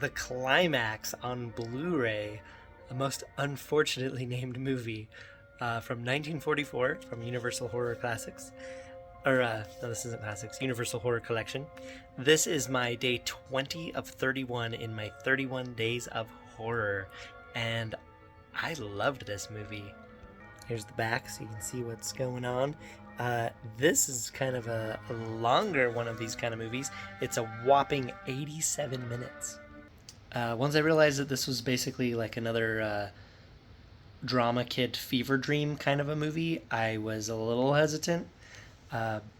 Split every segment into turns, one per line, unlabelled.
The Climax on Blu-ray, a most unfortunately named movie from 1944 from Universal Horror Classics. No, this isn't Classics, Universal Horror Collection. This is my day 20 of 31 in my 31 days of horror, and I loved this movie. Here's the back so you can see what's going on. This is kind of a longer one of these kind of movies. It's a whopping 87 minutes. Once I realized that this was basically like another drama kid fever dream kind of a movie, I was a little hesitant.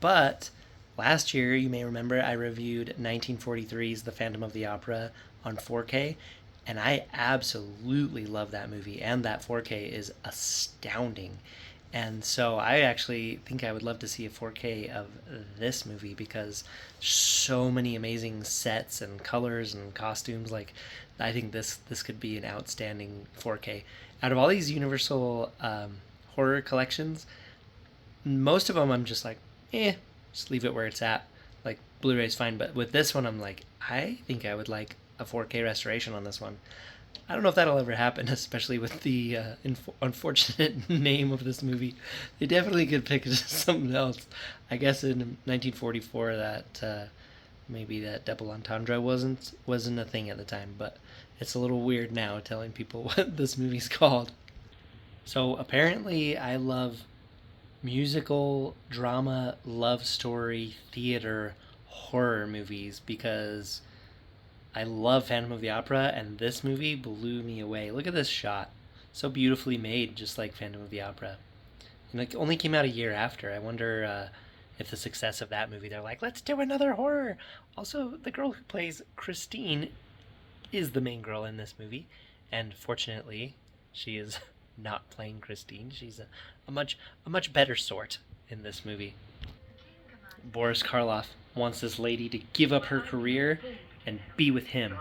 But last year, you may remember, I reviewed 1943's The Phantom of the Opera on 4K, and I absolutely love that movie, and that 4K is astounding. And so I actually think I would love to see a 4K of this movie because so many amazing sets and colors and costumes. Like, I think this could be an outstanding 4K. Out of all these Universal horror collections, most of them I'm just like, just leave it where it's at. Like, Blu-ray's fine, but with this one I'm like, I think I would like a 4K restoration on this one. I don't know if that'll ever happen, especially with the unfortunate name of this movie. They definitely could pick something else. I guess in 1944 that maybe that double entendre wasn't a thing at the time, but it's a little weird now telling people what this movie's called. So apparently I love musical, drama, love story, theater, horror movies because I love Phantom of the Opera, and this movie blew me away. Look at this shot. So beautifully made, just like Phantom of the Opera. And it only came out a year after. I wonder if the success of that movie, they're like, let's do another horror. Also, the girl who plays Christine is the main girl in this movie. And fortunately, she is not playing Christine. She's a much better sort in this movie. Boris Karloff wants this lady to give up her career and be with him.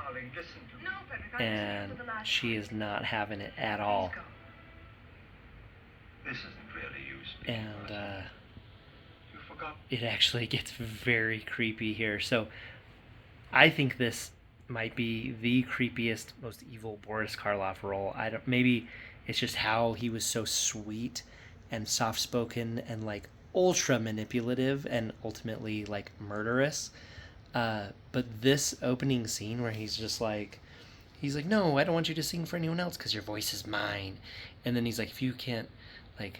And she is not having it at all. And it actually gets very creepy here. So I think this might be the creepiest, most evil Boris Karloff role. Maybe it's just how he was so sweet and soft-spoken and like ultra manipulative and ultimately like murderous. But this opening scene where he's like, no, I don't want you to sing for anyone else because your voice is mine. And then he's like, if you can't, like,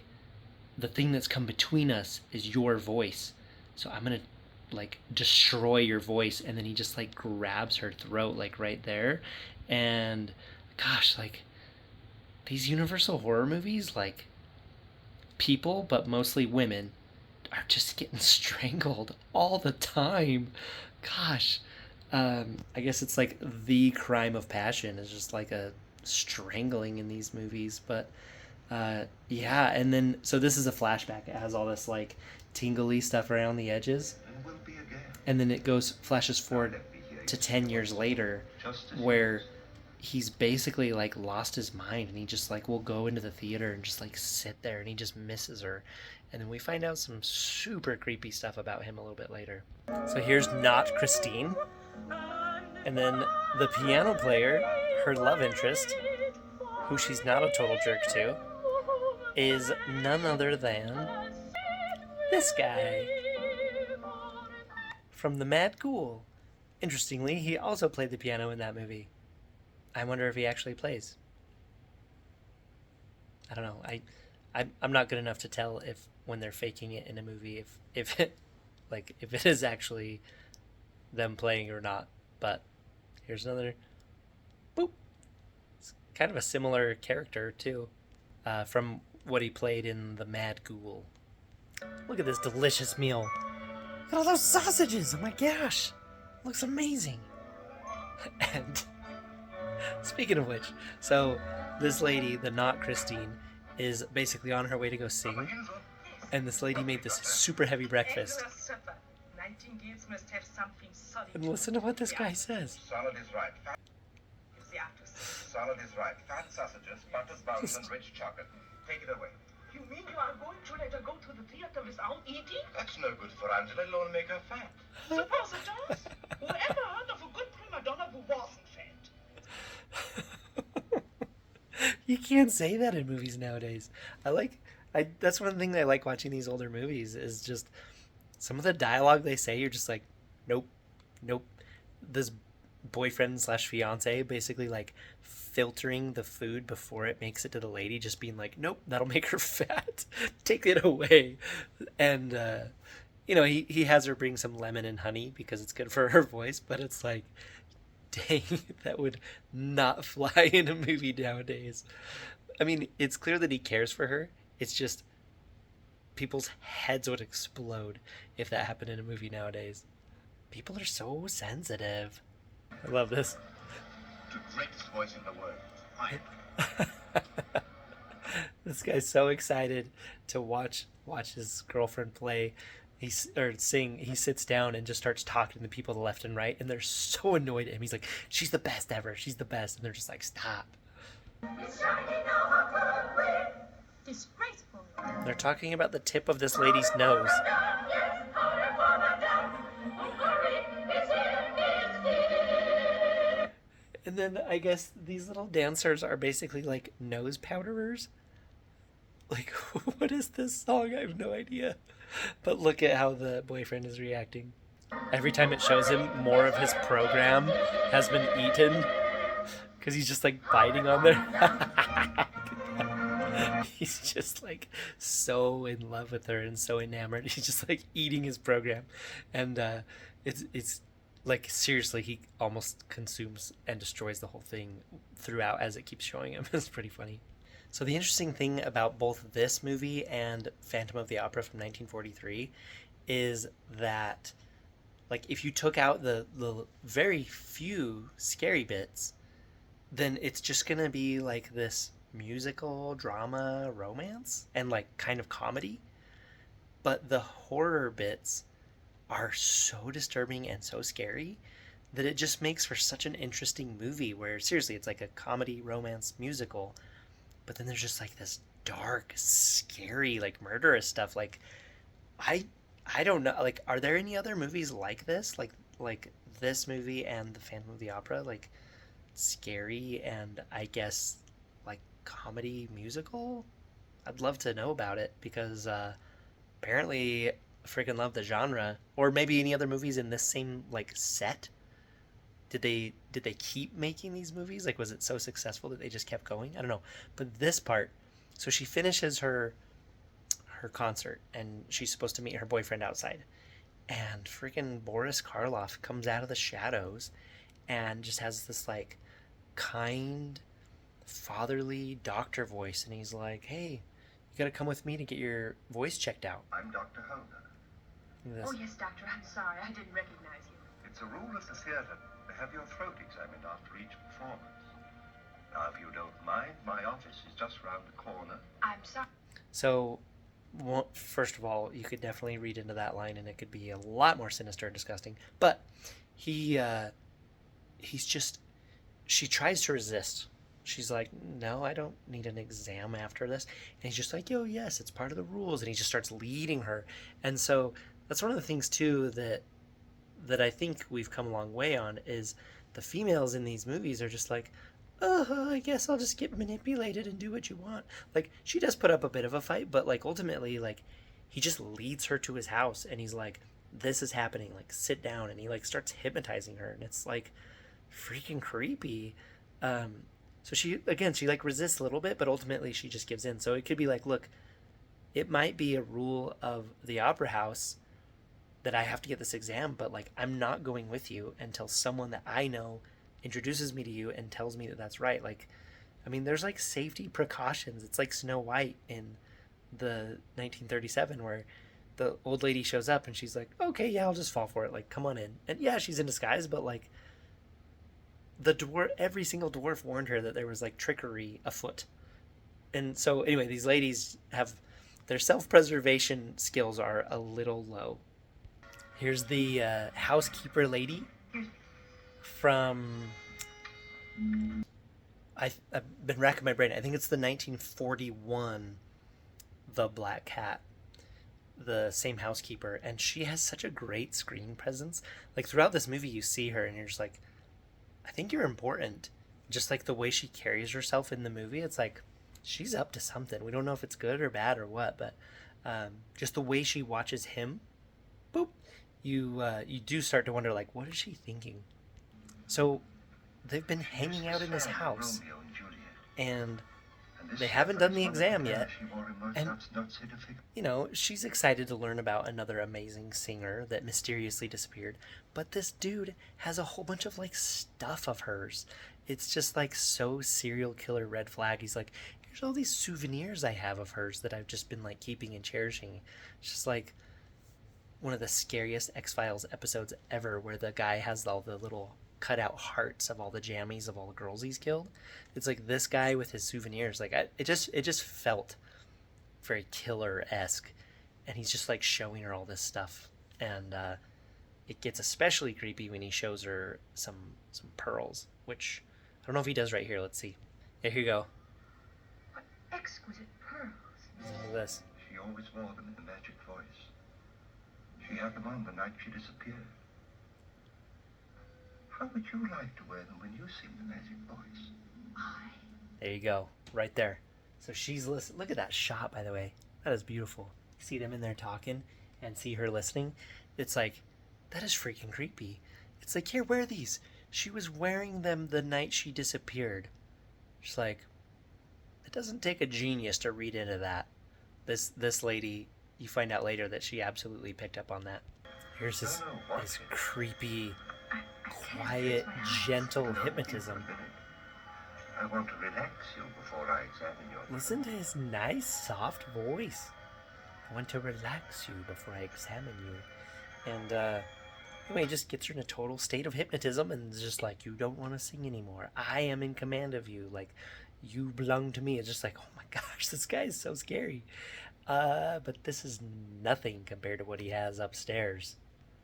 the thing that's come between us is your voice. So I'm going to, like, destroy your voice. And then he just, like, grabs her throat, like, right there. And, gosh, like, these Universal horror movies, like, people, but mostly women, are just getting strangled all the time. Gosh. I guess it's like the crime of passion is just like a strangling in these movies. But yeah, and then so this is a flashback. It has all this like tingly stuff around the edges, and then it flashes forward to 10 years later, where he's basically like lost his mind, and he just like will go into the theater and just like sit there, and he just misses her. And then we find out some super creepy stuff about him a little bit later. So here's not Christine. And then the piano player, her love interest, who she's not a total jerk to, is none other than this guy from The Mad Ghoul. Interestingly, he also played the piano in that movie. I wonder if he actually plays. I don't know. I'm not good enough to tell if when they're faking it in a movie if it is actually them playing or not. But here's another boop. It's kind of a similar character too, from what he played in The Mad Ghoul. Look at this delicious meal. Look at all those sausages. Oh my gosh, looks amazing. And speaking of which, so this lady, the not Christine, is basically on her way to go sing, and this lady made this super heavy breakfast. And listen to what this guy says.
Salad is right. Salad is right. Fat sausages, butter, buns, and rich chocolate. Take it away.
You mean you are going to let her go to the theater without eating?
That's no good for Angela. It'll only make her fat.
Suppose it does. Whoever heard of a good prima donna who wasn't fat?
You can't say that in movies nowadays. I that's one thing that I like watching these older movies is just some of the dialogue they say. You're just like, nope, nope. This boyfriend slash fiance basically like filtering the food before it makes it to the lady, just being like, nope, that'll make her fat. Take it away. And he has her bring some lemon and honey because it's good for her voice, but it's like, dang, that would not fly in a movie nowadays. I mean, it's clear that he cares for her. It's just people's heads would explode if that happened in a movie nowadays. People are so sensitive. I love this.
The greatest voice in the world. I
This guy's so excited to watch his girlfriend play. Sing. He sits down and just starts talking to the people to the left and right, and they're so annoyed at him. He's like, "She's the best ever. She's the best," and they're just like, "Stop."
Disgraceful.
They're talking about the tip of this lady's nose. And then I guess these little dancers are basically like nose powderers. Like, what is this song? I have no idea. But look at how the boyfriend is reacting. Every time it shows him, more of his program has been eaten. Because he's just like biting on there. He's just like so in love with her and so enamored. He's just like eating his program. And it's like seriously, he almost consumes and destroys the whole thing throughout as it keeps showing him. It's pretty funny. So the interesting thing about both this movie and Phantom of the Opera from 1943 is that, like, if you took out the very few scary bits, then it's just gonna be like this musical drama romance and like kind of comedy. But the horror bits are so disturbing and so scary that it just makes for such an interesting movie where seriously it's like a comedy romance musical, but then there's just like this dark, scary, like murderous stuff. Like I don't know, like, are there any other movies like this, like this movie and the Phantom of the Opera, like scary and I guess like comedy musical? I'd love to know about it because apparently I freaking love the genre. Or maybe any other movies in this same like set. Did they keep making these movies? Like, was it so successful that they just kept going? I don't know. But this part, so she finishes her concert and she's supposed to meet her boyfriend outside. And freaking Boris Karloff comes out of the shadows and just has this like kind, fatherly doctor voice, and he's like, "Hey, you gotta come with me to get your voice checked out."
I'm Dr. Holder.
Oh, yes, Doctor, I'm sorry. I didn't recognize you.
It's a rule of the theatre to have your throat examined after each performance. Now, if you don't mind, my office is just round the corner.
I'm sorry.
So, well, first of all, you could definitely read into that line, and it could be a lot more sinister and disgusting. But he's just, she tries to resist. She's like, "No, I don't need an exam after this." And he's just like, "Yo, yes, it's part of the rules." And he just starts leading her. And so that's one of the things too that I think we've come a long way on is the females in these movies are just like, "Oh, I guess I'll just get manipulated and do what you want." Like, she does put up a bit of a fight, but like ultimately, like, he just leads her to his house and he's like, "This is happening, like, sit down," and he like starts hypnotizing her, and it's like freaking creepy. So she like resists a little bit, but ultimately she just gives in. So it could be like, look, it might be a rule of the opera house that I have to get this exam, but like, I'm not going with you until someone that I know introduces me to you and tells me that that's right. Like, I mean, there's like safety precautions. It's like Snow White in the 1937 where the old lady shows up and she's like, "Okay, yeah, I'll just fall for it. Like, come on in." And yeah, she's in disguise, but like, every single dwarf warned her that there was like trickery afoot. And so anyway, these ladies have their self-preservation skills are a little low. Here's the housekeeper lady from I've been racking my brain. I think it's the 1941 The Black Cat, the same housekeeper, and she has such a great screen presence. Like, throughout this movie you see her and you're just like, I think you're important. Just like the way she carries herself in the movie, it's like she's up to something. We don't know if it's good or bad or what, but just the way she watches him, boop, you do start to wonder, like, what is she thinking? So they've been hanging out in his house, and they haven't done the exam yet. And, you know, she's excited to learn about another amazing singer that mysteriously disappeared. But this dude has a whole bunch of, like, stuff of hers. It's just, like, so serial killer red flag. He's like, here's all these souvenirs I have of hers that I've just been, like, keeping and cherishing. It's just, like, one of the scariest X-Files episodes ever, where the guy has all the little cutout hearts of all the jammies of all the girls he's killed. It's like this guy with his souvenirs. Like, it just felt very killer-esque, and he's just like showing her all this stuff, and it gets especially creepy when he shows her some pearls, which I don't know if he does right here. Let's see. Yeah, here you go.
What exquisite pearls.
Listen to this.
She always wore them in the magic voice. She had them on the night she disappeared. How would you like to wear them when you sing the magic voice?
There you go, right there. So she's listening. Look at that shot, by the way. That is beautiful. See them in there talking and see her listening. It's like, that is freaking creepy. It's like, here, wear these. She was wearing them the night she disappeared. Just like, it doesn't take a genius to read into that. This lady, you find out later that she absolutely picked up on that. Here's his creepy, quiet, gentle hypnotism.
I want to relax you before I examine your...
Listen to his nice, soft voice. I want to relax you before I examine you. And, anyway, he just gets her in a total state of hypnotism and is just like, you don't want to sing anymore. I am in command of you. Like, you belong to me. It's just like, oh my gosh, this guy is so scary. But this is nothing compared to what he has upstairs.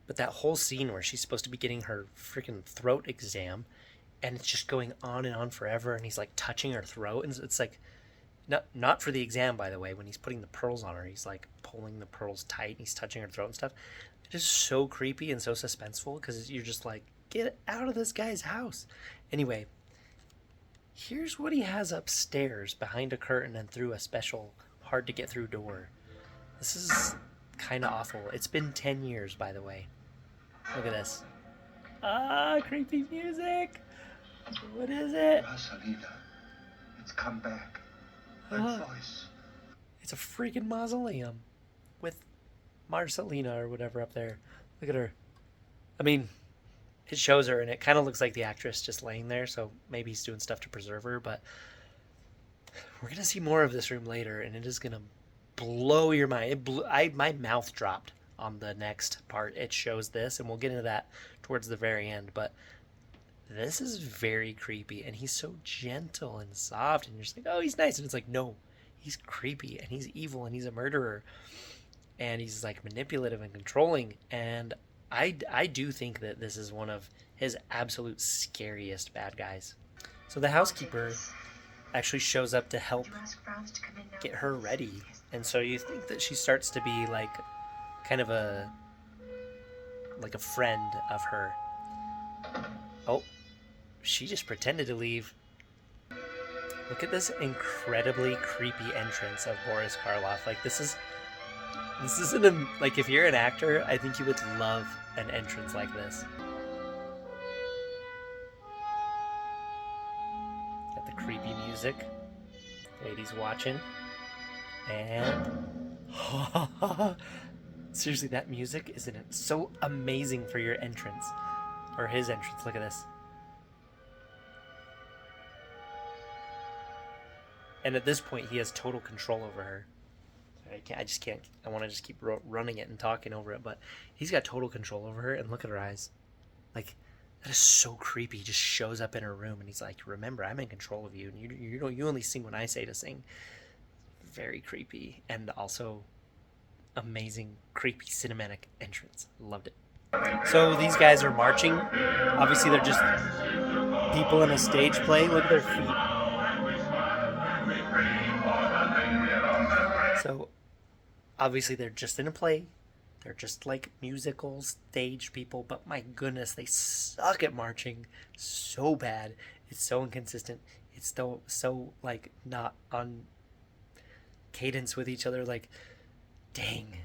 But that whole scene where she's supposed to be getting her freaking throat exam, and it's just going on and on forever, and he's like touching her throat, and it's like, not for the exam, by the way. When he's putting the pearls on her, he's like pulling the pearls tight, and he's touching her throat and stuff. It is so creepy and so suspenseful, because you're just like, get out of this guy's house. Anyway, here's what he has upstairs behind a curtain and through a special hard to get through door. This is kind of awful. It's been 10 years, by the way. Look at this. Creepy music. What is it?
Marcelina, it's come back. Her voice.
It's a freaking mausoleum with Marcelina or whatever up there. Look at her. I mean, it shows her, and it kind of looks like the actress just laying there, so maybe he's doing stuff to preserve her, but we're going to see more of this room later, and it is going to blow your mind. My mouth dropped on the next part. It shows this, and we'll get into that towards the very end, but this is very creepy, and he's so gentle and soft, and you're just like, oh, he's nice, and it's like, no, he's creepy, and he's evil, and he's a murderer, and he's like manipulative and controlling, and I do think that this is one of his absolute scariest bad guys. So the housekeeper actually shows up to help get her ready, and so you think that she starts to be like kind of a friend of her. Oh, she just pretended to leave. Look at this incredibly creepy entrance of Boris Karloff. Like, this isn't like, if you're an actor, I think you would love an entrance like this. Got the creepy music. Lady's watching. And seriously, that music is so amazing for your entrance. Or his entrance. Look at this. And at this point, he has total control over her. I just can't. I want to just keep running it and talking over it, but he's got total control over her. And look at her eyes. Like, that is so creepy. He just shows up in her room, and he's like, "Remember, I'm in control of you, and you only sing when I say to sing." Very creepy, and also amazing, creepy cinematic entrance. Loved it. So these guys are marching. Obviously, they're just people in a stage play. Look at their feet. So, obviously, they're just in a play. They're just like musical stage people, but my goodness, they suck at marching so bad. It's so inconsistent. It's so like not on cadence with each other. Like, dang,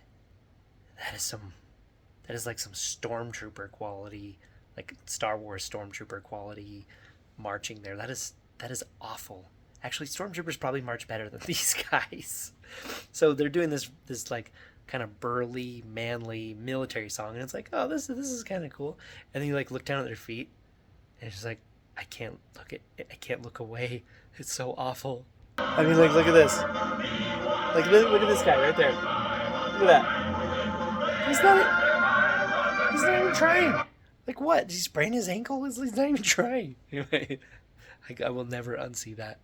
that is like some stormtrooper quality, like Star Wars stormtrooper quality marching there. That is awful. Actually, stormtroopers probably march better than these guys. So they're doing this like kind of burly, manly military song, and it's like, oh, this is kind of cool. And then you like look down at their feet, and it's just like, I can't look away. It's so awful. I mean, like, look at this. Like, look at this guy right there. Look at that. He's not even trying. Like, what? Did he sprain his ankle? He's not even trying. Anyway, I will never unsee that.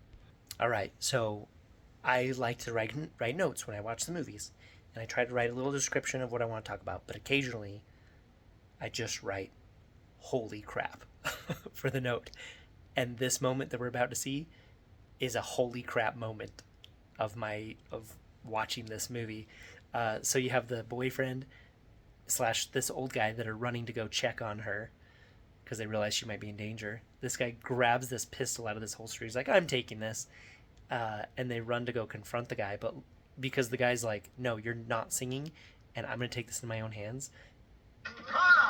All right, so I like to write notes when I watch the movies, and I try to write a little description of what I want to talk about, but occasionally I just write, holy crap, for the note. And this moment that we're about to see is a holy crap moment of watching this movie. So you have the boyfriend / this old guy that are running to go check on her because they realize she might be in danger. This guy grabs this pistol out of this holster. He's like, I'm taking this. And they run to go confront the guy, but because the guy's like, no, you're not singing, and I'm going to take this in my own hands.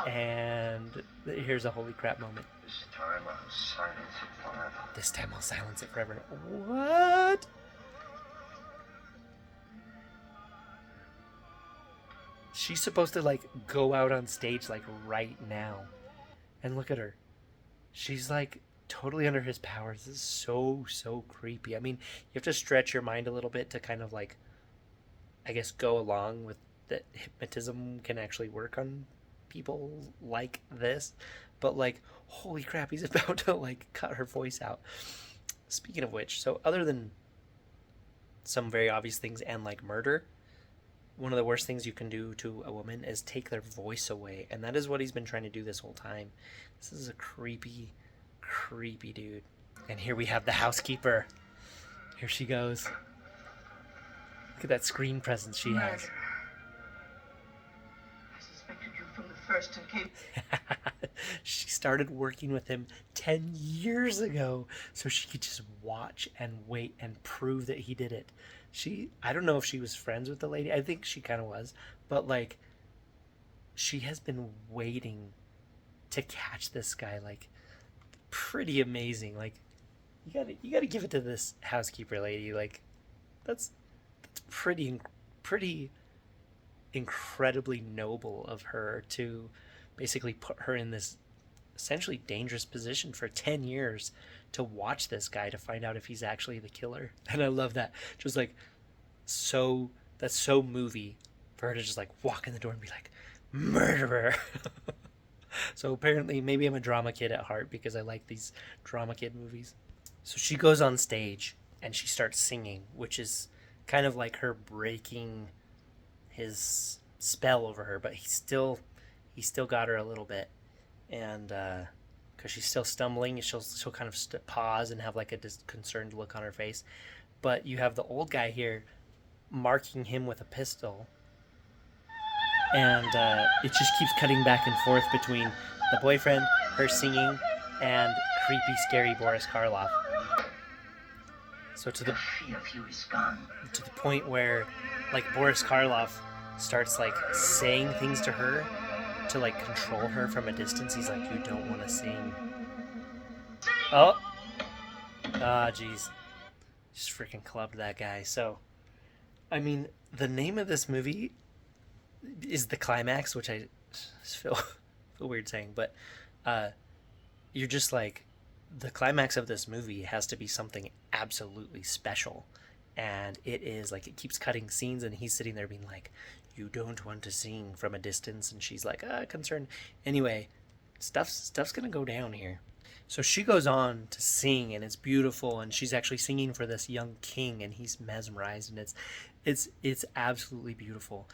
And here's a holy crap moment.
This time I'll silence it forever.
This time I'll silence it forever. What? She's supposed to like go out on stage like right now. And look at her. She's like totally under his powers. This is so creepy. I mean, you have to stretch your mind a little bit to kind of like, I guess, go along with that hypnotism can actually work on people like this. But like, holy crap, he's about to like cut her voice out. Speaking of which, so other than some very obvious things and like murder, one of the worst things you can do to a woman is take their voice away. And that is what he's been trying to do this whole time. This is a creepy dude. And here we have the housekeeper. Here she goes. Look at that screen presence she has.
I suspected you from the first and came.
She started working with him 10 years ago so she could just watch and wait and prove that he did it. I don't know if she was friends with the lady. I think she kind of was. But like, she has been waiting to catch this guy. Like, pretty amazing. Like, you gotta give it to this housekeeper lady. Like, that's pretty incredibly noble of her to basically put her in this essentially dangerous position for 10 years to watch this guy to find out if he's actually the killer. And I love that. Just like, that's so movie for her to just like walk in the door and be like, murderer. So apparently maybe I'm a drama kid at heart because I like these drama kid movies. So she goes on stage and she starts singing, which is kind of like her breaking his spell over her, but he still got her a little bit. And because she's still stumbling, she'll kind of pause and have like a concerned look on her face. But you have the old guy here marking him with a pistol. And it just keeps cutting back and forth between the boyfriend, her singing, and creepy, scary Boris Karloff. So to the point where, like, Boris Karloff starts like saying things to her to like control her from a distance. He's like, "You don't want to sing." Oh, jeez, just freaking clubbed that guy. So, I mean, the name of this movie is The Climax, which I just feel weird saying, but you're just like, the climax of this movie has to be something absolutely special. And it is like, it keeps cutting scenes and he's sitting there being like, "You don't want to sing," from a distance, and she's like, concerned. Anyway, stuff's gonna go down here. So she goes on to sing, and it's beautiful, and she's actually singing for this young king, and he's mesmerized, and it's absolutely beautiful.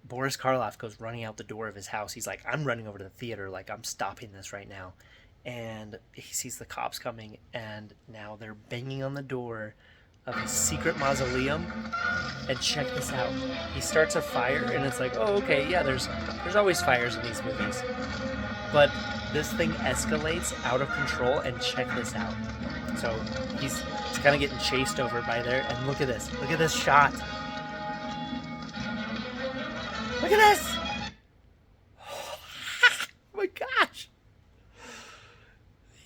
Boris Karloff goes running out the door of his house. He's like, "I'm running over to the theater, like, I'm stopping this right now." And he sees the cops coming, and now they're banging on the door of his secret mausoleum. And check this out. He starts a fire, and it's like, oh, okay, yeah, there's always fires in these movies. But this thing escalates out of control, and check this out. So he's kind of getting chased over by there, and look at this. Look at this shot. Look at this. Oh my gosh.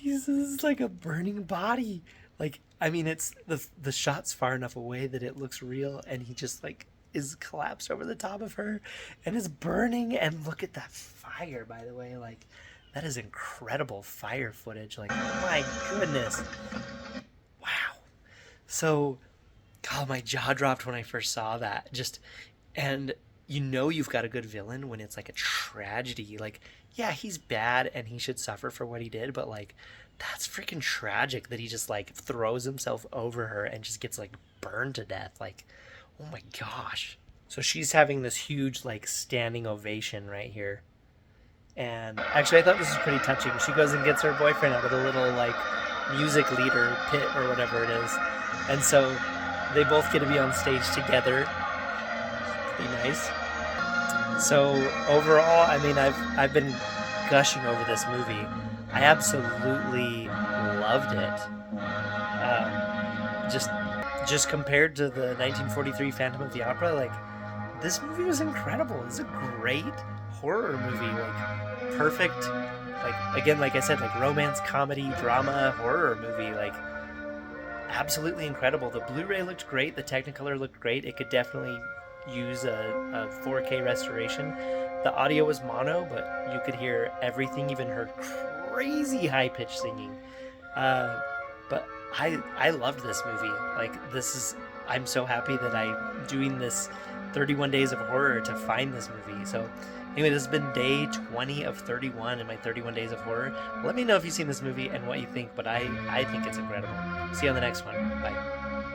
This is like a burning body. Like, I mean, it's the shot's far enough away that it looks real, and he just like is collapsed over the top of her and is burning. And look at that fire, by the way. Like, that is incredible fire footage. Like, my goodness. Wow. So, God, my jaw dropped when I first saw that. Just, and you know you've got a good villain when it's like a tragedy. Like, yeah, he's bad and he should suffer for what he did, but like, that's freaking tragic that he just like throws himself over her and just gets like burned to death. Like, oh my gosh. So she's having this huge like standing ovation right here. And actually I thought this was pretty touching. She goes and gets her boyfriend out of the little like music leader pit or whatever it is. And so they both get to be on stage together. Pretty nice. So overall, I mean, I've been gushing over this movie. I absolutely loved it. Just compared to the 1943 Phantom of the Opera, like, this movie was incredible. It's a great horror movie, like perfect, like, again, like I said, like romance, comedy, drama, horror movie, like absolutely incredible. The Blu-ray looked great. The Technicolor looked great. It could definitely use a 4K restoration. The audio was mono, but you could hear everything, even her crazy high-pitched singing. But I loved this movie. Like, I'm so happy that I'm doing this 31 Days of Horror to find this movie. So anyway, this has been day 20 of 31 in my 31 Days of Horror. Let me know if you've seen this movie and what you think, but I think it's incredible. See you on the next one. Bye.